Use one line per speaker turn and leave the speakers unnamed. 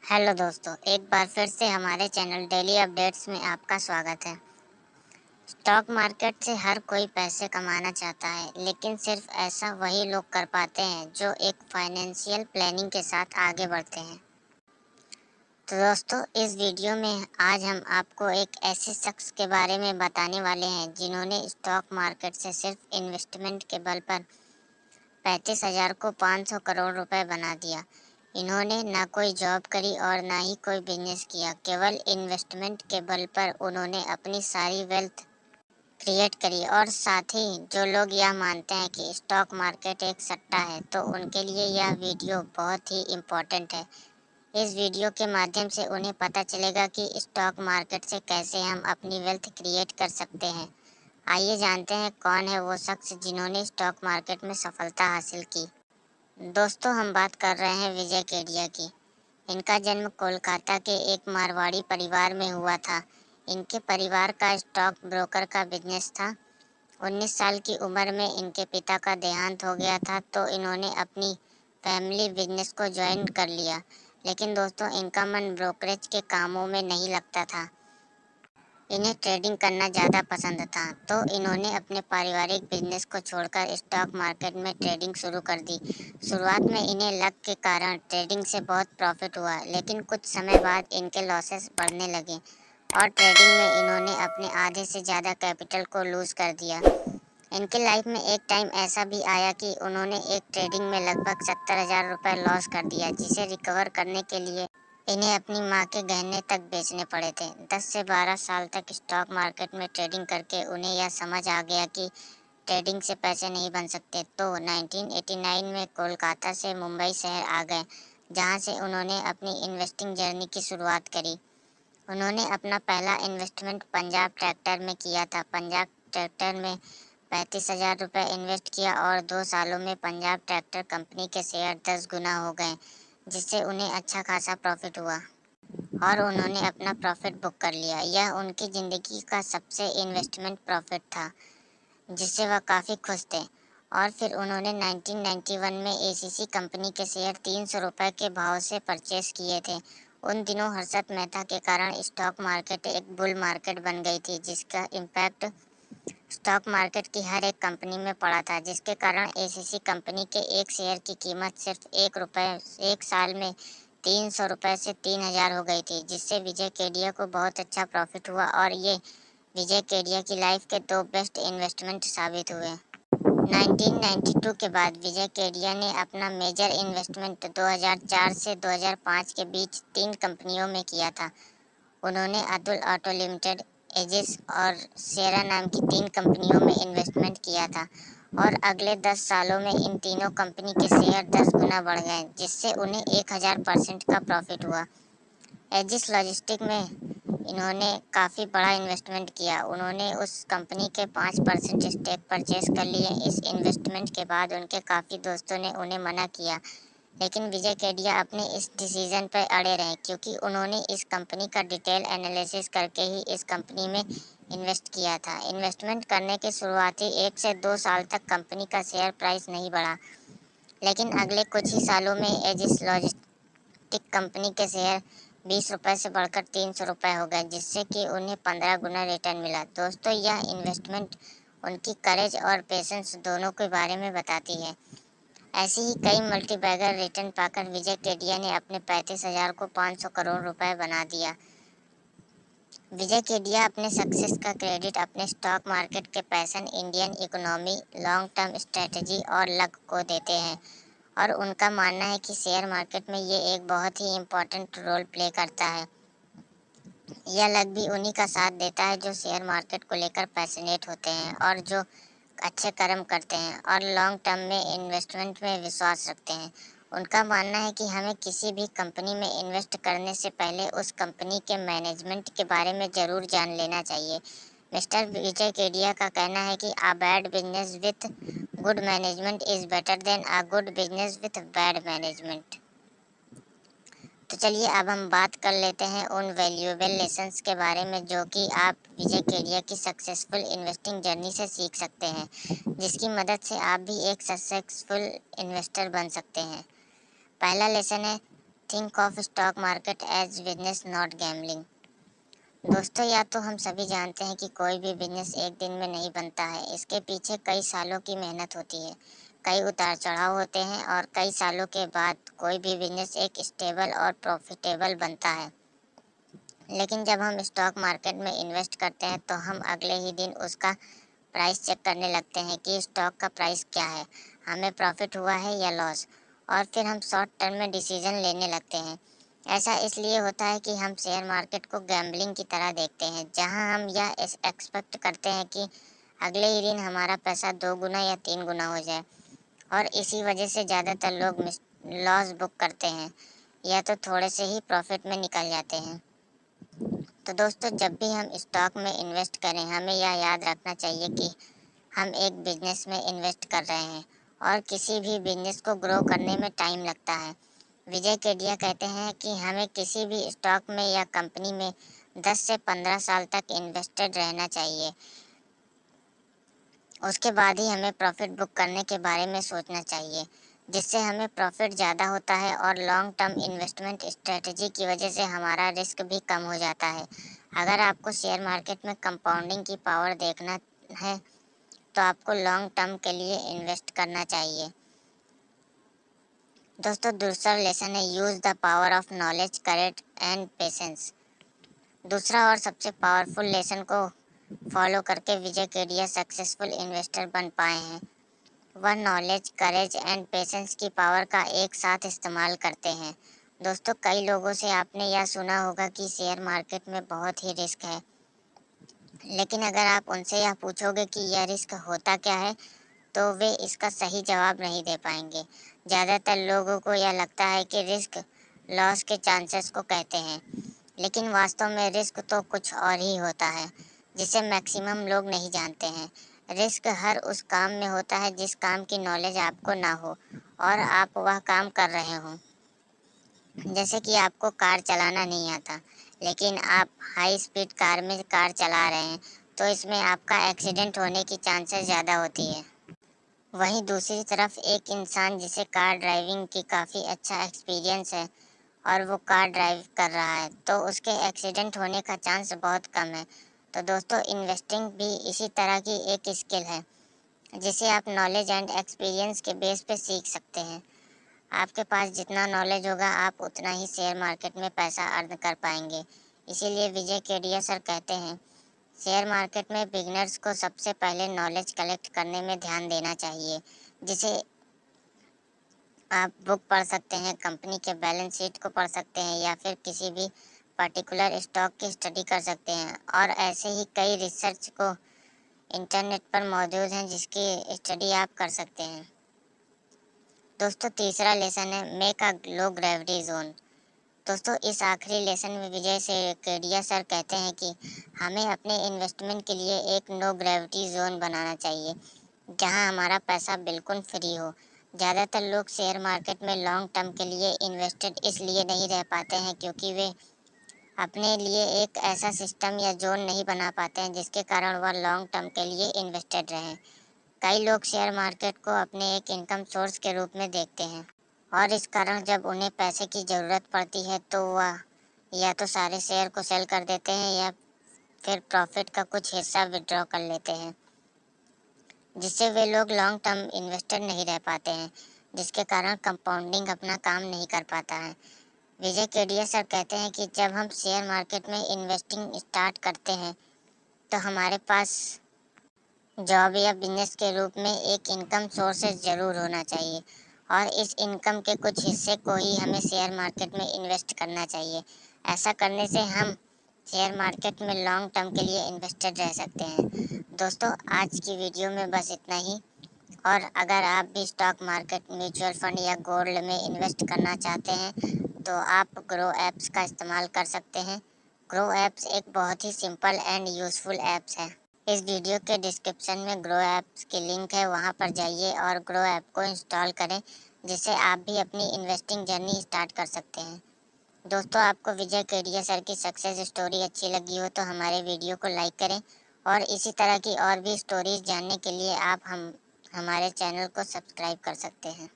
Hello दोस्तों, एक बार फिर से हमारे चैनल डेली अपडेट्स में आपका स्वागत है। स्टॉक मार्केट से हर कोई पैसे कमाना चाहता है, लेकिन सिर्फ ऐसा वही लोग कर पाते हैं जो एक फाइनेंशियल प्लानिंग के साथ आगे बढ़ते हैं। तो दोस्तों, इस वीडियो में आज हम आपको एक ऐसे शख्स के बारे में बताने वाले हैं जिन्होंने स्टॉक मार्केट से सिर्फ इन्वेस्टमेंट के बल पर 35,000 को 500 करोड़ रुपए बना दिया। इन्होंने ना कोई जॉब करी और ना ही कोई बिजनेस किया, केवल इन्वेस्टमेंट के बल पर उन्होंने अपनी सारी वेल्थ क्रिएट करी। और साथ ही जो लोग यह मानते हैं कि स्टॉक मार्केट एक सट्टा है, तो उनके लिए यह वीडियो बहुत ही इम्पोर्टेंट है। इस वीडियो के माध्यम से उन्हें पता चलेगा कि स्टॉक मार्केट से कैसे हम अपनी वेल्थ क्रिएट कर सकते हैं। आइए जानते हैं कौन है वो शख्स जिन्होंने स्टॉक मार्केट में सफलता हासिल की। दोस्तों, हम बात कर रहे हैं विजय केडिया की। इनका जन्म कोलकाता के एक मारवाड़ी परिवार में हुआ था। इनके परिवार का स्टॉक ब्रोकर का बिजनेस था। 19 साल की उम्र में इनके पिता का देहांत हो गया था, तो इन्होंने अपनी फैमिली बिजनेस को ज्वाइन कर लिया। लेकिन दोस्तों, इनका मन ब्रोकरेज के कामों में नहीं लगता था। इन्हें ट्रेडिंग करना ज़्यादा पसंद था, तो इन्होंने अपने पारिवारिक बिजनेस को छोड़कर स्टॉक मार्केट में ट्रेडिंग शुरू कर दी। शुरुआत में इन्हें लक के कारण ट्रेडिंग से बहुत प्रॉफिट हुआ, लेकिन कुछ समय बाद इनके लॉसेस बढ़ने लगे और ट्रेडिंग में इन्होंने अपने आधे से ज़्यादा कैपिटल को लूज़ कर दिया। इनके लाइफ में एक टाइम ऐसा भी आया कि उन्होंने एक ट्रेडिंग में लगभग 70,000 रुपये लॉस कर दिया, जिसे रिकवर करने के लिए इन्हें अपनी मां के गहने तक बेचने पड़े थे। 10 से 12 साल तक स्टॉक मार्केट में ट्रेडिंग करके उन्हें यह समझ आ गया कि ट्रेडिंग से पैसे नहीं बन सकते, तो 1989 में कोलकाता से मुंबई शहर आ गए, जहां से उन्होंने अपनी इन्वेस्टिंग जर्नी की शुरुआत करी। उन्होंने अपना पहला इन्वेस्टमेंट पंजाब ट्रैक्टर में किया था। पंजाब ट्रैक्टर में 35,000 रुपये इन्वेस्ट किया और 2 सालों में पंजाब ट्रैक्टर कंपनी के शेयर 10 गुना हो गए, जिससे उन्हें अच्छा खासा प्रॉफिट हुआ और उन्होंने अपना प्रॉफिट बुक कर लिया। यह उनकी ज़िंदगी का सबसे इन्वेस्टमेंट प्रॉफिट था, जिससे वह काफ़ी खुश थे। और फिर उन्होंने 1991 में एसीसी कंपनी के शेयर 300 रुपये के भाव से परचेस किए थे। उन दिनों हर्षद मेहता के कारण स्टॉक मार्केट एक बुल मार्केट बन गई थी, जिसका इम्पैक्ट स्टॉक मार्केट की हर एक कंपनी में पड़ा था, जिसके कारण एसीसी कंपनी के एक शेयर की कीमत सिर्फ 1 रुपये एक साल में 300 रुपये से 3,000 हो गई थी, जिससे विजय केडिया को बहुत अच्छा प्रॉफिट हुआ और ये विजय केडिया की लाइफ के 2 बेस्ट इन्वेस्टमेंट साबित हुए। 1992 के बाद विजय केडिया ने अपना मेजर इन्वेस्टमेंट 2004 से 2005 के बीच 3 कंपनियों में किया था। उन्होंने अतुल ऑटो लिमिटेड, एजिस और शेरा नाम की 3 कंपनियों में इन्वेस्टमेंट किया था और अगले 10 सालों में इन तीनों कंपनी के शेयर 10 गुना बढ़ गए, जिससे उन्हें 1000% का प्रॉफिट हुआ। एजिस लॉजिस्टिक में इन्होंने काफ़ी बड़ा इन्वेस्टमेंट किया। उन्होंने उस कंपनी के 5% स्टेक परचेज कर लिए। इस इन्वेस्टमेंट के बाद उनके काफ़ी दोस्तों ने उन्हें मना किया, लेकिन विजय केडिया अपने इस डिसीजन पर अड़े रहे, क्योंकि उन्होंने इस कंपनी का डिटेल एनालिसिस करके ही इस कंपनी में इन्वेस्ट किया था। इन्वेस्टमेंट करने के शुरुआती 1 से 2 साल तक कंपनी का शेयर प्राइस नहीं बढ़ा, लेकिन अगले कुछ ही सालों में एजिस लॉजिस्टिक कंपनी के शेयर 20 रुपये से बढ़कर 300 रुपये हो गए, जिससे कि उन्हें 15 गुना रिटर्न मिला। दोस्तों, यह इन्वेस्टमेंट उनकी करेज और पेशेंस दोनों के बारे में बताती है। ऐसे ही कई मल्टीबैगर रिटर्न पाकर विजय केडिया ने अपने 35,000 को 500 करोड़ रुपए बना दिया। विजय केडिया अपने सक्सेस का क्रेडिट अपने स्टॉक मार्केट के passion, Indian economy, long term strategy और लक को देते हैं और उनका मानना है कि शेयर मार्केट में ये एक बहुत ही इम्पोर्टेंट रोल प्ले करता है। यह लक भी उन्हीं का साथ देता है जो शेयर मार्केट को लेकर पैशनेट होते हैं और जो अच्छे कर्म करते हैं और लॉन्ग टर्म में इन्वेस्टमेंट में विश्वास रखते हैं। उनका मानना है कि हमें किसी भी कंपनी में इन्वेस्ट करने से पहले उस कंपनी के मैनेजमेंट के बारे में ज़रूर जान लेना चाहिए। मिस्टर विजय केडिया का कहना है कि a bad business with good management is better than a good business with bad management. तो चलिए, अब हम बात कर लेते हैं उन वैल्यूएबल लेसन्स के बारे में जो कि आप विजय केडिया की सक्सेसफुल इन्वेस्टिंग जर्नी से सीख सकते हैं, जिसकी मदद से आप भी एक सक्सेसफुल इन्वेस्टर बन सकते हैं। पहला लेसन है think of stock market as business not gambling. दोस्तों, या तो हम सभी जानते हैं कि कोई भी बिजनेस एक दिन में नहीं बनता है। इसके पीछे कई सालों की मेहनत होती है, कई उतार चढ़ाव होते हैं और कई सालों के बाद कोई भी बिजनेस एक स्टेबल और प्रॉफिटेबल बनता है। लेकिन जब हम स्टॉक मार्केट में इन्वेस्ट करते हैं तो हम अगले ही दिन उसका प्राइस चेक करने लगते हैं कि स्टॉक का प्राइस क्या है, हमें प्रॉफिट हुआ है या लॉस, और फिर हम शॉर्ट टर्म में डिसीजन लेने लगते हैं। ऐसा इसलिए होता है कि हम शेयर मार्केट को गैम्बलिंग की तरह देखते हैं, जहां हम यह एक्सपेक्ट करते हैं कि अगले ही दिन हमारा पैसा 2 गुना या 3 गुना हो जाए, और इसी वजह से ज़्यादातर लोग लॉस बुक करते हैं या तो थोड़े से ही प्रॉफिट में निकल जाते हैं। तो दोस्तों, जब भी हम स्टॉक में इन्वेस्ट करें, हमें यह याद रखना चाहिए कि हम एक बिजनेस में इन्वेस्ट कर रहे हैं और किसी भी बिजनेस को ग्रो करने में टाइम लगता है। विजय केडिया कहते हैं कि हमें किसी भी स्टॉक में या कंपनी में 10 से 15 साल तक इन्वेस्टेड रहना चाहिए। उसके बाद ही हमें प्रॉफिट बुक करने के बारे में सोचना चाहिए, जिससे हमें प्रॉफिट ज़्यादा होता है और लॉन्ग टर्म इन्वेस्टमेंट स्ट्रेटजी की वजह से हमारा रिस्क भी कम हो जाता है। अगर आपको शेयर मार्केट में कंपाउंडिंग की पावर देखना है तो आपको लॉन्ग टर्म के लिए इन्वेस्ट करना चाहिए। दोस्तों, दूसरा लेसन है use the power of knowledge, courage and patience. दूसरा और सबसे पावरफुल लेसन को फॉलो करके विजय केडिया सक्सेसफुल इन्वेस्टर बन पाए हैं। वह नॉलेज, करेज एंड पेशेंस की पावर का एक साथ इस्तेमाल करते हैं। दोस्तों, कई लोगों से आपने यह सुना होगा कि शेयर मार्केट में बहुत ही रिस्क है, लेकिन अगर आप उनसे यह पूछोगे कि यह रिस्क होता क्या है तो वे इसका सही जवाब नहीं दे पाएंगे। ज़्यादातर लोगों को यह लगता है कि रिस्क लॉस के चांसेस को कहते हैं, लेकिन वास्तव में रिस्क तो कुछ और ही होता है जिसे मैक्सिमम लोग नहीं जानते हैं। रिस्क हर उस काम में होता है जिस काम की नॉलेज आपको ना हो और आप वह काम कर रहे हो। जैसे कि आपको कार चलाना नहीं आता, लेकिन आप हाई स्पीड कार में कार चला रहे हैं, तो इसमें आपका एक्सीडेंट होने की चांसेस ज़्यादा होती है। वहीं दूसरी तरफ एक इंसान जिसे कार ड्राइविंग की काफ़ी अच्छा एक्सपीरियंस है और वो कार ड्राइव कर रहा है, तो उसके एक्सीडेंट होने का चांस बहुत कम है। तो दोस्तों, इन्वेस्टिंग भी इसी तरह की एक स्किल है जिसे आप नॉलेज एंड एक्सपीरियंस के बेस पे सीख सकते हैं। आपके पास जितना नॉलेज होगा, आप उतना ही शेयर मार्केट में पैसा अर्न कर पाएंगे। इसीलिए विजय केडिया सर कहते हैं, शेयर मार्केट में बिगिनर्स को सबसे पहले नॉलेज कलेक्ट करने में ध्यान देना चाहिए, जिसे आप बुक पढ़ सकते हैं, कंपनी के बैलेंस शीट को पढ़ सकते हैं या फिर किसी भी पर्टिकुलर स्टॉक की स्टडी कर सकते हैं। और ऐसे ही कई रिसर्च को इंटरनेट पर मौजूद हैं जिसकी स्टडी आप कर सकते हैं। दोस्तों, तीसरा लेसन है make a low gravity zone. दोस्तों, इस आखिरी लेसन में विजय से केडिया सर कहते हैं कि हमें अपने इन्वेस्टमेंट के लिए एक नो ग्रेविटी जोन बनाना चाहिए, जहां हमारा पैसा बिल्कुल फ्री हो। ज़्यादातर लोग शेयर मार्केट में लॉन्ग टर्म के लिए इन्वेस्टेड इसलिए नहीं रह पाते हैं क्योंकि वे अपने लिए एक ऐसा सिस्टम या जोन नहीं बना पाते हैं जिसके कारण वह लॉन्ग टर्म के लिए इन्वेस्टेड रहें। कई लोग शेयर मार्केट को अपने एक इनकम सोर्स के रूप में देखते हैं और इस कारण जब उन्हें पैसे की ज़रूरत पड़ती है तो वह या तो सारे शेयर को सेल कर देते हैं या फिर प्रॉफिट का कुछ हिस्सा विड्रॉ कर लेते हैं, जिससे वे लोग लॉन्ग टर्म इन्वेस्टर नहीं रह पाते हैं, जिसके कारण कंपाउंडिंग अपना काम नहीं कर पाता है। विजय केडिया सर कहते हैं कि जब हम शेयर मार्केट में इन्वेस्टिंग स्टार्ट करते हैं तो हमारे पास जॉब या बिजनेस के रूप में एक इनकम सोर्सेज जरूर होना चाहिए और इस इनकम के कुछ हिस्से को ही हमें शेयर मार्केट में इन्वेस्ट करना चाहिए। ऐसा करने से हम शेयर मार्केट में लॉन्ग टर्म के लिए इन्वेस्टेड रह सकते हैं। दोस्तों, आज की वीडियो में बस इतना ही, और अगर आप भी स्टॉक मार्केट, म्यूचुअल फंड या गोल्ड में इन्वेस्ट करना चाहते हैं तो आप ग्रो ऐप्स का इस्तेमाल कर सकते हैं। ग्रो ऐप्स एक बहुत ही सिंपल एंड यूज़फुल ऐप्स है। इस वीडियो के डिस्क्रिप्शन में ग्रो ऐप्स की लिंक है, वहां पर जाइए और ग्रो ऐप को इंस्टॉल करें, जिससे आप भी अपनी इन्वेस्टिंग जर्नी स्टार्ट कर सकते हैं। दोस्तों, आपको विजय केडिया सर की सक्सेस स्टोरी अच्छी लगी हो तो हमारे वीडियो को लाइक करें और इसी तरह की और भी स्टोरीज जानने के लिए आप हमारे चैनल को सब्सक्राइब कर सकते हैं।